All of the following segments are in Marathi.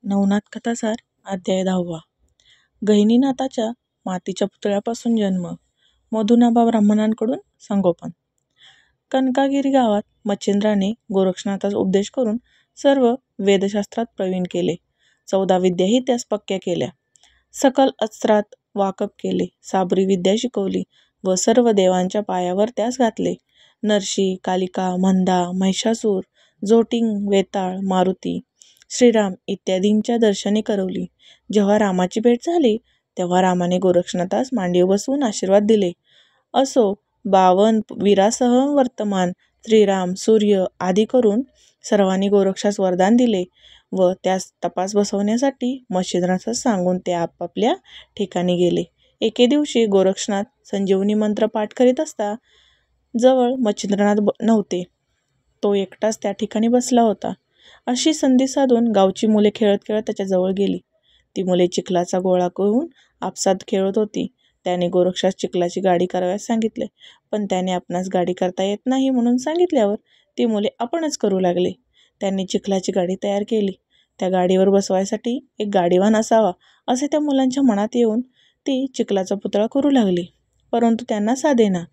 नवनाथ कथासार अध्याय 10. गहिनीनाथाच्या मातीच्या पुतळ्यापासून जन्म, मधुनाभा ब्राह्मणांकडून संगोपन. कनकागिरी गावात मच्छिंद्राने गोरक्षनाथास उपदेश करून सर्व वेदशास्त्रात प्रवीण केले. 14 विद्याही त्यास पक्क्या केल्या. सकल अस्त्रात वाकप केले. साबरी विद्या शिकवली व सर्व देवांच्या पायावर त्यास घातले. नरशी, कालिका, मंदा, महिषासूर, जोटिंग, वेताळ, मारुती, श्रीराम इत्यादींच्या दर्शने करवली. जेव्हा रामाची भेट झाली तेव्हा रामाने गोरक्षनाथास मांडीवर बसवून आशीर्वाद दिले. असो 52 वीरासह वर्तमान श्रीराम, सूर्य आदी करून सर्वांनी गोरक्षास वरदान दिले व त्यास तपास बसवण्यासाठी मच्छिंद्रास सांगून ते आपापल्या ठिकाणी गेले. एके दिवशी गोरक्षनाथ संजीवनी मंत्र पाठ करीत असता जवळ मच्छिंद्रनाथ नव्हते. तो एकटाच त्या ठिकाणी बसला होता. अशी संधी साधून गावची मुले खेळत खेळत त्याच्याजवळ गेली. ती मुले चिखलाचा गोळा करून आपसात खेळत होती. त्याने गोरक्षास चिखलाची गाडी करावयास सांगितले, पण त्याने आपणास गाडी करता येत नाही म्हणून सांगितल्यावर ती मुले आपणच करू लागले. त्यांनी चिखलाची गाडी तयार केली. त्या गाडीवर बसवायसाठी एक गाडीवान असावा असे त्या मुलांच्या मनात येऊन ती चिखलाचा पुतळा करू लागली. परंतु त्यांना साधेना,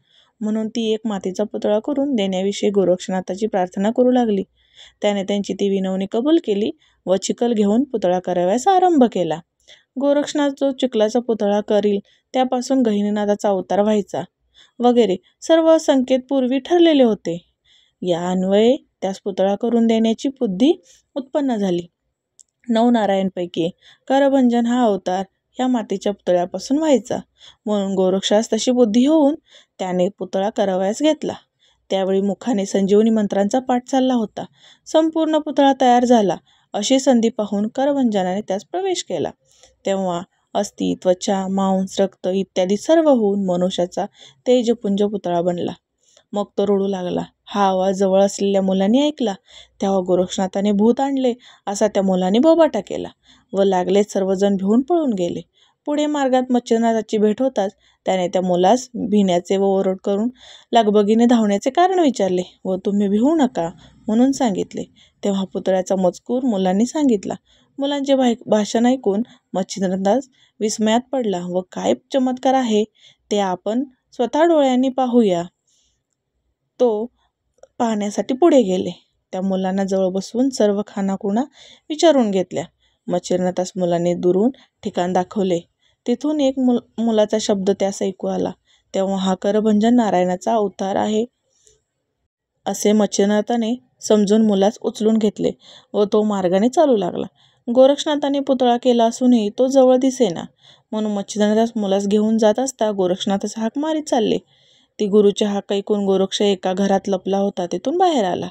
म्हणून ती एक मातीचा पुतळा करून देण्याविषयी गोरक्षनाथाची प्रार्थना करू लागली. त्याने त्यांची ती विनवणी कबूल केली व चिखल घेऊन पुतळा करावयास आरंभ केला. गोरक्षनाथ जो चिखलाचा पुतळा करील त्यापासून गहिनीनाथाचा अवतार व्हायचा वगैरे सर्व संकेत पूर्वी ठरलेले होते. या अन्वये त्यास पुतळा करून देण्याची बुद्धी उत्पन्न झाली. 9 नारायणपैकी करभंजन हा अवतार या मातीच्या पुतळ्यापासून व्हायचा, म्हणून गोरक्षास तशी बुद्धी होऊन त्याने पुतळा करावयास घेतला. त्यावेळी मुखाने संजीवनी मंत्रांचा पाठ चालला होता. संपूर्ण पुतळा तयार झाला. अशी संधी पाहून करभंजनाने त्यास प्रवेश केला. तेव्हा अस्थि, त्वचा, मांस, रक्त इत्यादी सर्व होऊन मनुष्याचा तेजपुंज पुतळा बनला. मग तो रडू लागला. हा आवाज जवळ असलेल्या मुलांनी ऐकला. तेव्हा गोरक्षनाथाने भूत आणले असा त्या मुलांनी बोबाटा केला व लागलेच सर्वजण भिवून पळून गेले. पुढे मार्गात मच्छिंद्रनाथाची भेट होताच त्याने त्या मुलास भिण्याचे व ओरड करून लगबगीने धावण्याचे कारण विचारले व तुम्ही भिवू नका म्हणून सांगितले. तेव्हा पुतळ्याचा मजकूर मुलांनी सांगितला. मुलांचे भाषण ऐकून मच्छिंद्रनाथ विस्मयात पडला व काय चमत्कार आहे ते आपण स्वतः डोळ्यांनी पाहूया. तो पाहण्यासाठी पुढे गेले. त्या मुलांना जवळ बसवून सर्व खाणाखुणा विचारून घेतल्या. मच्छिंद्रनाथास मुलांनी दुरून ठिकाण दाखवले. तिथून एक मुलाचा शब्द त्यास ऐकू आला. तेव्हा हा करभंजन नारायणाचा अवतार आहे असे मच्छिंद्रनाथाने समजून मुलास उचलून घेतले व तो मार्गाने चालू लागला. गोरक्षनाथाने पुतळा केला असूनही तो जवळ दिसेना, म्हणून मच्छिंद्रनाथास मुलास घेऊन जात असता गोरक्षनाथास हाक मारीत चालले. ती गुरुची हाक ऐकून गोरक्ष एका घरात लपला होता तिथून बाहेर आला.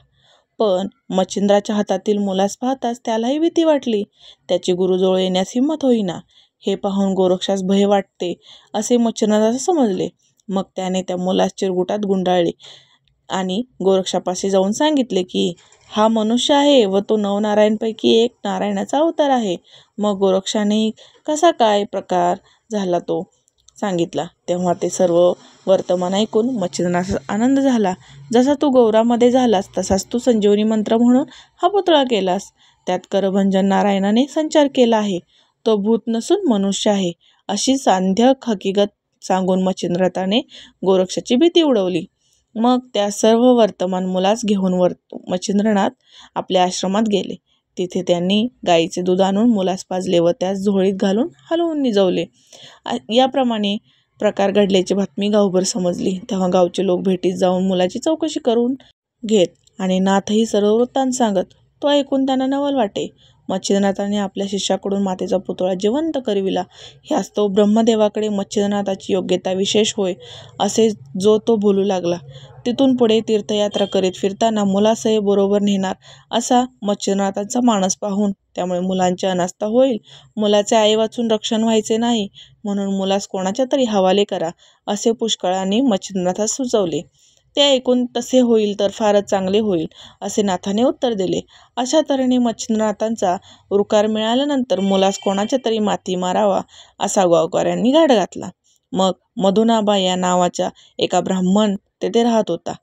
पण मच्छिंद्राच्या हातातील मुलास पाहताच त्यालाही भीती वाटली. त्याची गुरुजवळ येण्यास हिंमत होईना. हे पाहून गोरक्षास भय वाटते असे मच्छिंद्रनाथास समजले. मग त्याने त्या मुलास चिरगुटात गुंडाळले आणि गोरक्षापाशी जाऊन सांगितले की हा मनुष्य आहे व तो 9 नारायणपैकी एक नारायणाचा अवतार आहे. मग गोरक्षाने कसा काय प्रकार झाला तो सांगितला. तेव्हा ते सर्व वर्तमान ऐकून मच्छिंद्रनाथास आनंद झाला. जसा तू गौरामध्ये झालास तसाच तू संजीवनी मंत्र म्हणून हा पुतळा केलास. त्यात करभंजन नारायणाने संचार केला आहे. तो भूत नसून मनुष्य आहे अशी सांध्य हकीकत सांगून मच्छिंद्रनाथाने गोरक्षाची भीती उडवली. मग त्या सर्व वर्तमान मुलास घेऊन मच्छिंद्रनाथ आपल्या आश्रमात गेले. तिथे त्यांनी गाईचे दूध आणून मुलास पाजले व त्यास झोळीत घालून हलवून निजवले. याप्रमाणे प्रकार घडल्याची बातमी गावभर समजली. तेव्हा गावचे लोक भेटीस जाऊन मुलाची चौकशी करून घेत आणि नाथही सर्व वृत्तांत सांगत. तो ऐकून त्यांना नवल वाटे. मच्छिंद्रनाथाने आपल्या शिष्याकडून मातीचा पुतळा जिवंत करविला. ह्यास तो ब्रह्मदेवाकडे मच्छिंद्रनाथाची योग्यता विशेष होय असे जो तो बोलू लागला. तिथून पुढे तीर्थयात्रा करीत फिरताना मुलासही बरोबर नेणार असा मच्छिंद्रनाथांचा मानस पाहून त्यामुळे मुलांची अनास्था होईल, मुलाचे आई वाचून रक्षण व्हायचे नाही, म्हणून मुलास कोणाच्या तरी हवाले करा असे पुष्कळांनी मच्छिंद्रनाथास सुचवले. ते ऐकून तसे होईल तर फारच चांगले होईल असे नाथाने उत्तर दिले. अशा तऱ्हेने मच्छिंद्रनाथांचा उरकार मिळाल्यानंतर मुलास कोणाच्या तरी माती मारावा असा गावकऱ्यांनी घाट घातला. मग मधुनाभा या नावाचा एका ब्राह्मण तेथे राहत होता.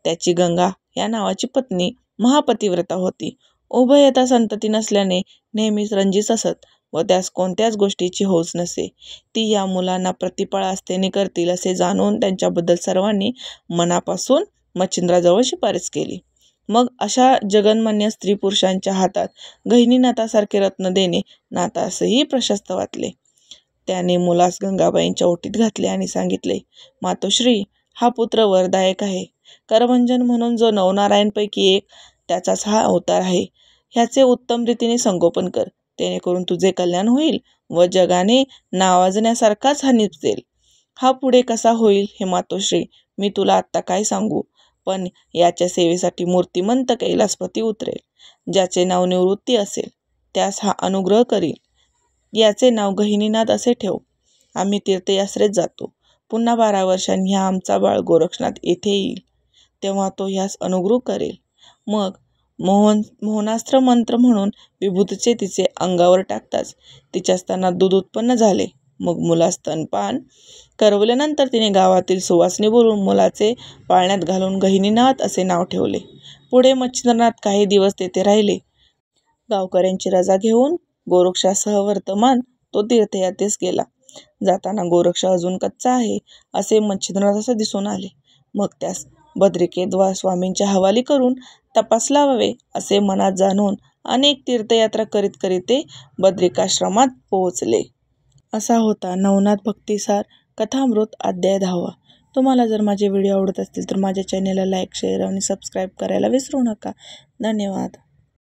त्याची गंगा या नावाची पत्नी महापतिव्रता होती. उभयता संतती नसल्याने नेहमीच रंजीत असत व त्यास कोणत्याच गोष्टीची हौस नसे. ती या मुलांना प्रतिपळास्तेने करतील असे जाणून त्यांच्याबद्दल सर्वांनी मनापासून मच्छिंद्राजवळ शिफारस केली. मग अशा जगन्मान्य स्त्री पुरुषांच्या हातात गहिनीनाथासारखे रत्न देणे नाथासही प्रशस्त वाटले. त्याने मुलास गंगाबाईंच्या ओटीत घातले आणि सांगितले, मातोश्री, हा पुत्र वरदायक आहे. करभंजन म्हणून जो नवनारायणपैकी एक त्याचाच हा अवतार आहे. ह्याचे उत्तम रीतीने संगोपन कर, जेणेकरून तुझे कल्याण होईल व जगाने नावाजण्यासारखाच हा निपजेल. हा पुढे कसा होईल हे मातोश्री मी तुला आत्ता काय सांगू, पण याच्या सेवेसाठी मूर्तिमंत कैलासपती उतरेल. ज्याचे नाव निवृत्ती असेल त्यास हा अनुग्रह करील. याचे नाव गहिनीनाथ असे ठेव. आम्ही तीर्थयात्रेत जातो. पुन्हा 12 वर्षांनी हा आमचा बाळ गोरक्षनाथ येथे येईल, तेव्हा तो ह्यास अनुग्रह करेल. मग मोहनास्त्र मंत्र म्हणून विभूतीचे तिचे अंगावर टाकताच तिच्या स्तनात दूध उत्पन्न झाले. मग मुलास स्तनपान करवल्यानंतर तिने गावातील सुवासनी बोलून मुलाचे पाळण्यात घालून गहिनीनाथ असे नाव ठेवले. पुढे मच्छिंद्रनाथ काही दिवस तेथे राहिले. गावकऱ्यांची रजा घेऊन गोरक्षासह वर्तमान तो तीर्थयात्रेस गेला. जाताना गोरक्ष अजून कच्चा आहे असे मच्छिंद्रनाथास दिसून आले. मग त्यास बद्रिकेद्वा स्वामींच्या हवाली करून तपास लावावे असे मनात जाणून अनेक तीर्थयात्रा करीत करीत ते बद्रिकाश्रमात पोहोचले. असा होता नवनाथ भक्तिसार कथामृत अध्याय 10. तुम्हाला जर माझे व्हिडिओ आवडत असतील तर माझ्या चॅनेलला लाईक, शेअर आणि सबस्क्राईब करायला विसरू नका. धन्यवाद.